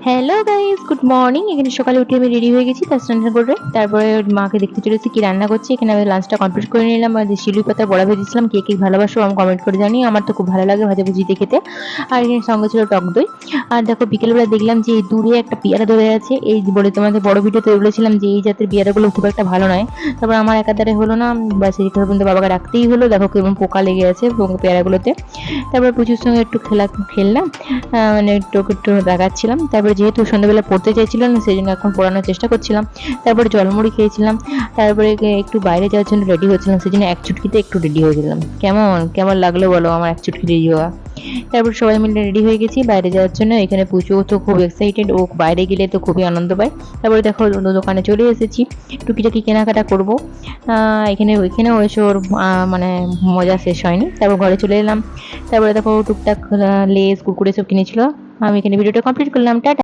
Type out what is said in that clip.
Hello guys, good morning. এখানে সকালে উঠে আমি রেডি হয়ে গেছি তার স্নান করে। তারপরে মাকে দেখতে চলেছি কি রান্না করছি। এখানে আমি লাঞ্চটা কমপ্লিট করে নিলাম। আর যে শিউলি পাতার বড়া ভেজেছিলাম, কে কে ভালোবাসো আমি কমেন্ট করে জানিও। আমার তো খুব ভালো লাগে ভাজাভুজি দিয়ে খেতে। আর এখানে সঙ্গে ছিল টক দই। আর দেখো বিকেলবেলা দেখলাম যে দূরে একটা পেয়ারা ধরে আছে। এই বলে তোমাদের বড় ভিডিওতে বলেছিলাম যে এই জাতের পেয়ারাগুলো খুব একটা ভালো নয়। তারপর আমার একাধারে হলো না, ব্যাস এই পর্যন্ত বাবাকে ডাকতেই হলো। দেখো কেমন পোকা লেগে আছে পেয়ারাগুলোতে। তারপর প্রচুর সঙ্গে একটু খেললাম, মানে একটু একটু দেখাচ্ছিলাম। তারপরে যেহেতু সন্ধ্যাবেলা পড়তে চাইছিল না, সেই জন্য এখন পড়ানোর চেষ্টা করছিলাম। তারপরে জলমুড়ি খেয়েছিলাম। তারপরে একটু বাইরে যাওয়ার জন্য রেডি হচ্ছিলাম, সেই জন্য এক চুটকিতে একটু রেডি হয়ে গেলাম। কেমন কেমন লাগলো বলো আমার এক চুটকি রেডি হওয়া? তারপর সবাই মিলে রেডি হয়ে গেছি বাইরে যাওয়ার জন্য। এখানে পুজো তো খুব এক্সাইটেড, ও বাইরে গেলে তো খুবই আনন্দ পায়। তারপরে দেখো দোকানে চলে এসেছি, টুকিটাকি কেনাকাটা করবো। ওইখানেও এসে ওর মানে মজা শেষ হয়নি। তারপর ঘরে চলে এলাম। তারপরে দেখো টুকটাক লেস কুরকুরে সব কিনেছিল। আমি এখানে ভিডিওটা কমপ্লিট করলাম। টাটা।